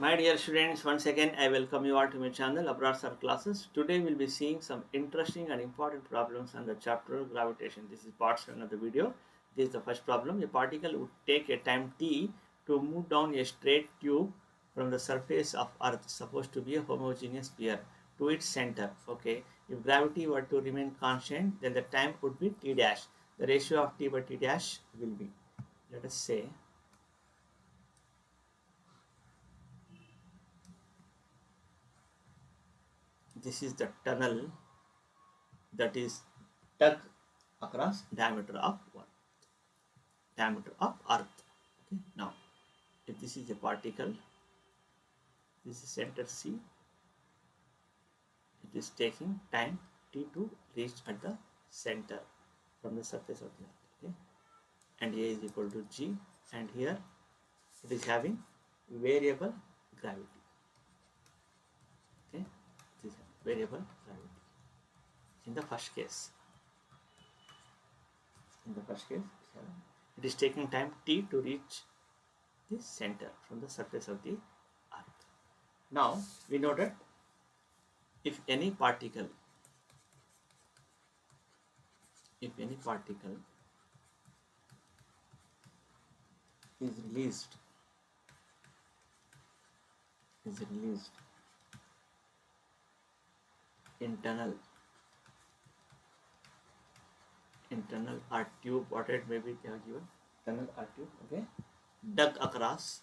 My dear students, once again I welcome you all to my channel Abrar Sir classes. Today we'll be seeing some interesting and important problems on the chapter gravitation. This is part 7 of the video. This is the first problem. A particle would take a time t to move down a straight tube from the surface of Earth, supposed to be a homogeneous sphere, to its center. Okay, if gravity were to remain constant, then the time would be t dash. The ratio of t by t dash will be, let us say, this is the tunnel that is dug across diameter of earth. Okay, now if this is a particle, this is center C, it is taking time t to reach at the center from the surface of the earth. Okay, and a is equal to g, and here it is having variable gravity. Okay, this is variable gravity in the first case. In the first case, it is taking time t to reach the center from the surface of the earth. Now we know that if any particle is released internal or tube, whatever it may be, they have given tunnel or tube. Okay, dug across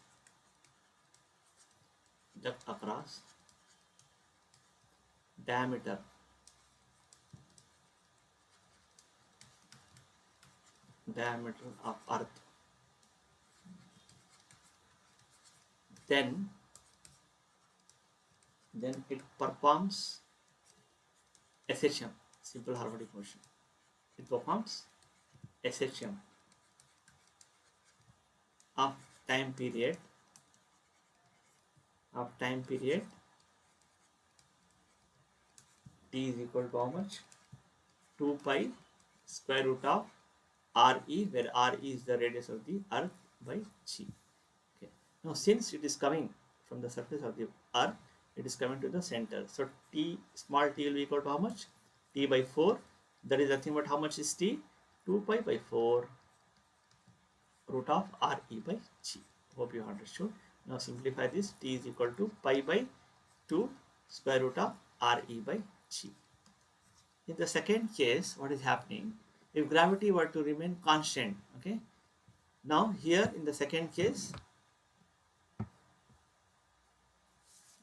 diameter of earth, then it performs SHM, simple harmonic motion. It performs SHM of time period t is equal to how much? 2 pi square root of RE, where RE is the radius of the earth, by g. Okay. Now since it is coming from the surface of the earth, it is coming to the center. So t, small t will be equal to how much? T by 4. That is nothing but how much is t? 2 pi by 4 root of RE by g. Hope you understood. Now simplify this. T is equal to pi by 2 square root of RE by g. In the second case, what is happening? If gravity were to remain constant, okay. Now here in the second case,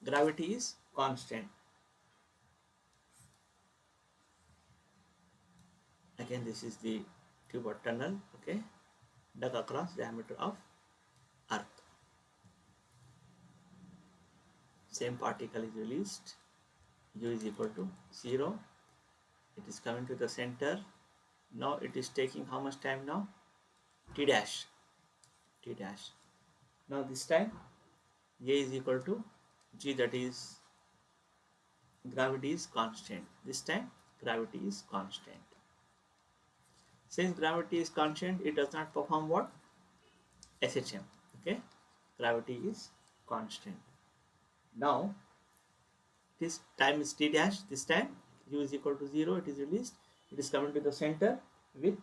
gravity is constant. Again, this is the tube or tunnel, okay, dug across diameter of earth. Same particle is released, u is equal to 0. It is coming to the center. Now it is taking how much time now? T dash. Now this time a is equal to g, that is gravity is constant. This time gravity is constant. Since gravity is constant, it does not perform what? SHM. Okay, gravity is constant. Now this time is t dash. This time u is equal to 0. It is released. It is coming to the center with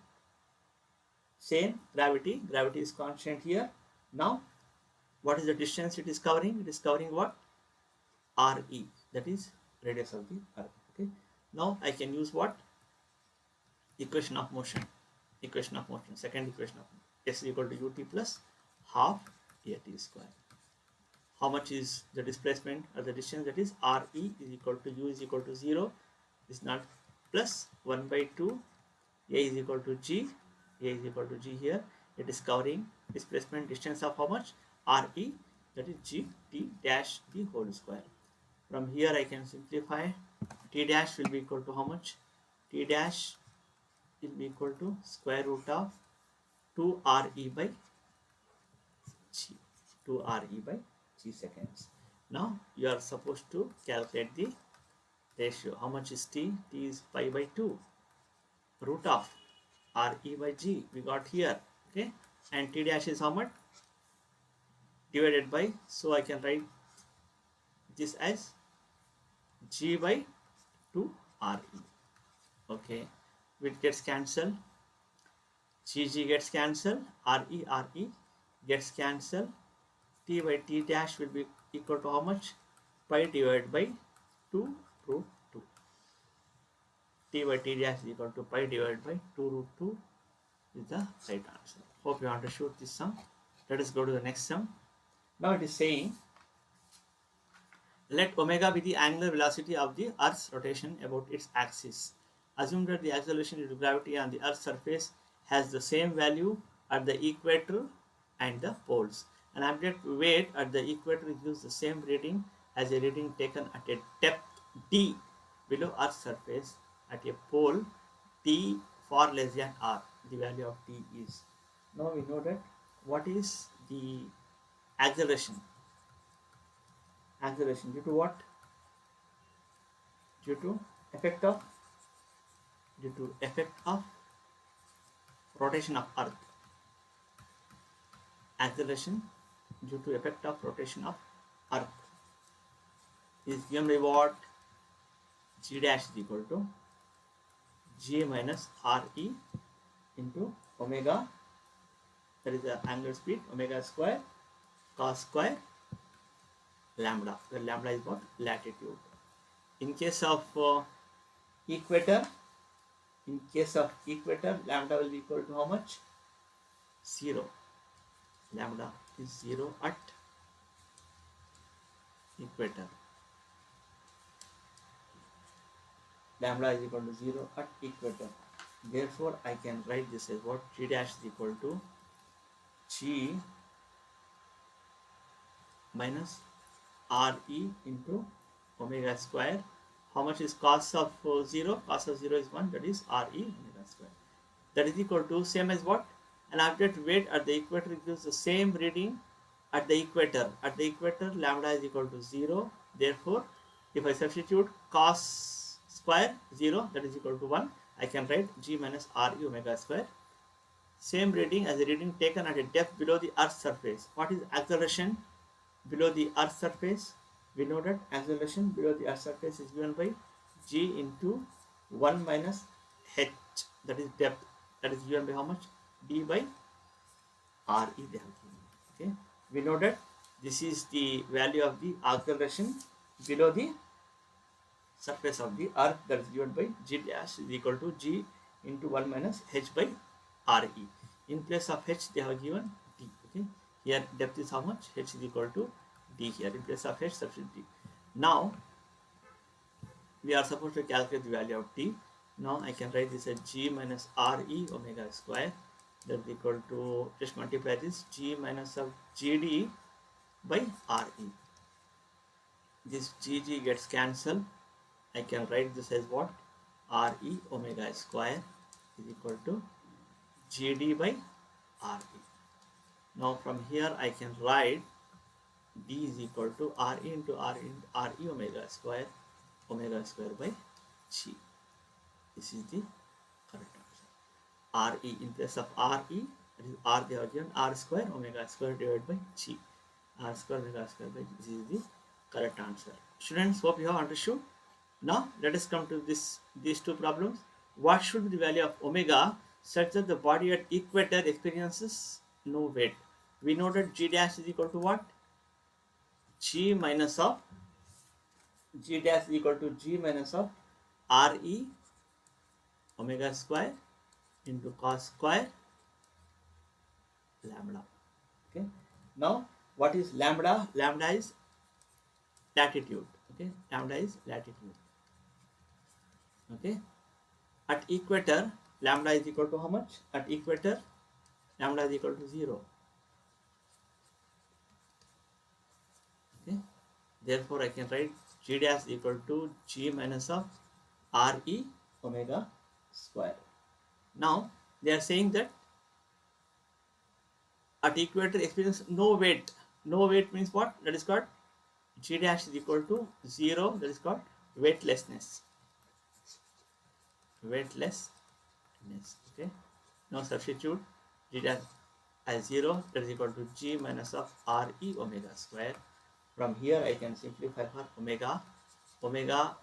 same gravity. Gravity is constant here. Now what is the distance it is covering? It is covering what? RE, that is radius of the earth. Okay, now I can use what? Equation of motion. Second equation of motion. S is equal to ut plus half at square. How much is the displacement or the distance? That is RE is equal to u is equal to 0. Is not plus 1 by 2. A is equal to g. Here. It is covering displacement distance of how much? RE, that is g t dash the whole square. From here I can simplify. T dash will be equal to how much? T dash will be equal to square root of 2RE by g. 2RE by g seconds. Now you are supposed to calculate the ratio. How much is t? T is pi by 2 root of RE by g. We got here. Okay, and t dash is how much? Divided by, so I can write this as G by 2 RE. Okay, which gets cancelled. GG gets cancelled. RE gets cancelled. T by T dash will be equal to how much? Pi divided by 2 root 2. T by T dash is equal to pi divided by 2 root 2 is the right answer. Hope you understood this sum. Let us go to the next sum. Now it is saying, let omega be the angular velocity of the Earth's rotation about its axis. Assume that the acceleration due to gravity on the Earth's surface has the same value at the equator and the poles. An object weight at the equator gives the same reading as a reading taken at a depth d below Earth's surface at a pole t far less than r. The value of t is. Now we know that what is the acceleration. Acceleration due to what? Due to effect of rotation of Earth. Acceleration due to effect of rotation of Earth is given by what? G dash is equal to G minus RE into omega, that is the angular speed, omega square cos square lambda, where lambda is what? Latitude. In case of equator, lambda will be equal to how much? 0. Lambda is 0 at equator. Lambda is equal to 0 at equator. Therefore, I can write this as what? G dash is equal to G minus RE into omega square. How much is cos of 0? Cos of 0 is 1, that is RE omega square. That is equal to same as what? An object weight at the equator gives the same reading at the equator. At the equator, lambda is equal to 0. Therefore, if I substitute cos square 0, that is equal to 1, I can write G minus RE omega square. Same reading as a reading taken at a depth below the Earth's surface. What is acceleration below the Earth's surface? We know that acceleration below the Earth's surface is given by G into 1 minus h, that is depth. That is given by how much? D by RE they have given. Okay. We know that this is the value of the acceleration below the surface of the Earth, that is given by G dash is equal to G into 1 minus h by RE. In place of h they have given D. Okay. Here depth is how much? H is equal to D here. In place of h, substitute D. Now we are supposed to calculate the value of T. Now I can write this as G minus RE omega square, that is equal to, just multiply this, G minus of GD by RE. This GG gets cancelled. I can write this as what? RE omega square is equal to GD by RE. Now from here I can write D is equal to RE into RE omega square by G. This is the correct answer. RE in place of RE, that is R they have given, R square omega square divided by G. R square omega square by G. This is the correct answer. Students, hope you have understood. Now let us come to these two problems. What should be the value of omega such that the body at equator experiences no weight? We know that G dash is equal to what? G minus of G dash is equal to G minus of RE omega square into cos square lambda. Okay. Now what is lambda? Lambda is latitude. Okay. Lambda is latitude. Okay. At equator, lambda is equal to how much? At equator, lambda is equal to 0. Okay. Therefore, I can write G dash equal to G minus of RE omega square. Now, they are saying that at equator experience no weight. No weight means what? That is called G dash is equal to 0. That is called weightlessness. Weightlessness. Okay. Now substitute G dash as 0. That is equal to G minus of RE omega square. From here I can simplify for omega. Omega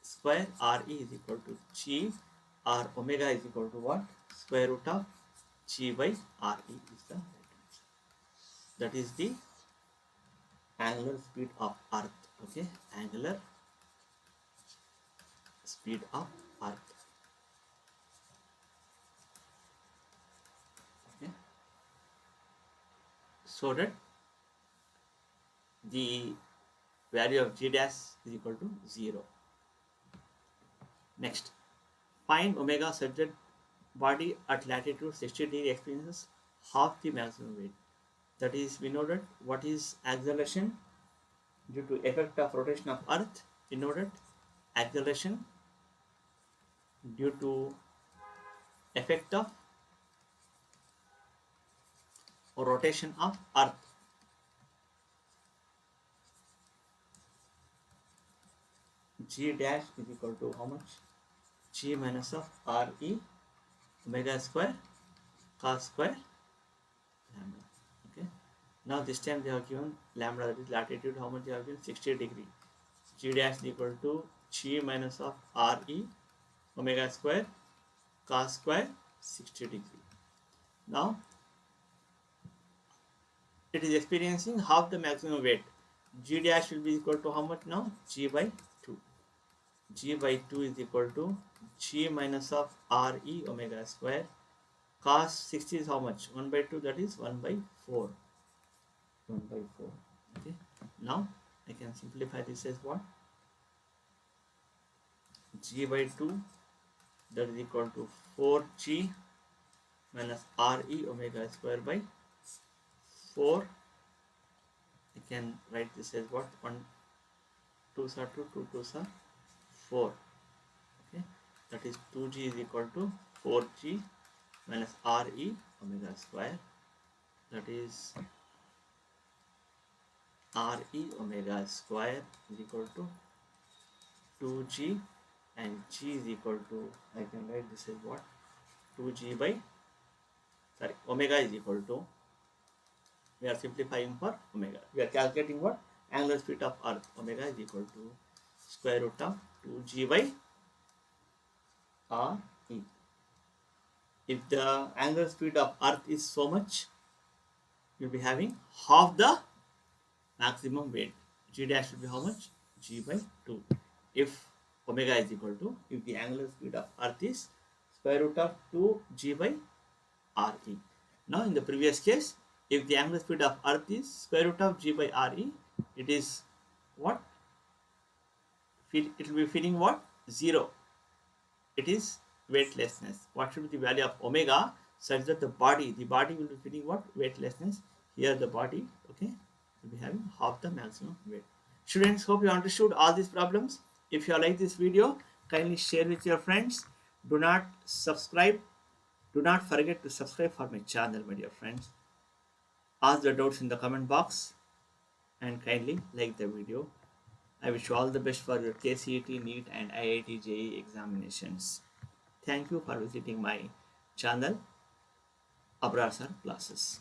square Re is equal to G, or omega is equal to what? Square root of G by Re is the right answer. That is the angular speed of Earth. Okay, angular speed of Earth. Okay, so that the value of G dash is equal to 0. Next, find omega such that body at latitude 60 degree experiences half the maximum weight. That is, we know that what is acceleration due to effect of rotation of Earth. We know that acceleration due to effect of rotation of Earth. G dash is equal to how much? G minus of Re omega square cos square lambda. Okay. Now this time they have given lambda, that is latitude, how much they have given? 60 degree. G dash is equal to G minus of Re omega square cos square 60 degree. Now it is experiencing half the maximum weight. G dash will be equal to how much now? G by 2. G by 2 is equal to G minus of Re omega square cos 60 is how much? 1 by 2, that is 1 by 4. 1 by 4. Okay. Now I can simplify this as what? G by 2, that is equal to 4G minus Re omega square by 4. I can write this as what? 1 2s are 2, 2 2s are 4. Okay, that is 2G is equal to 4G minus Re omega square, that is Re omega square is equal to 2G, and G is equal to, I can write this as what? 2G by, sorry, omega is equal to, we are simplifying for omega. We are calculating what? Angular speed of Earth. Omega is equal to square root of 2G by Re. If the angular speed of Earth is so much, you'll be having half the maximum weight. G dash will be how much? G by 2. If omega is equal to, if the angular speed of Earth is square root of 2G by Re. Now in the previous case, if the angular speed of Earth is square root of G by Re, it is what? It will be feeling what? 0. It is weightlessness. What should be the value of omega such that the body will be feeling what? Weightlessness. Here the body, okay, will be having half the maximum weight. Students, hope you understood all these problems. If you like this video, kindly share with your friends. Do not forget to subscribe for my channel, my dear friends. Ask the doubts in the comment box and kindly like the video. I wish you all the best for your KCET, NEET and IIT JEE examinations. Thank you for visiting my channel, Abrar Sir Classes.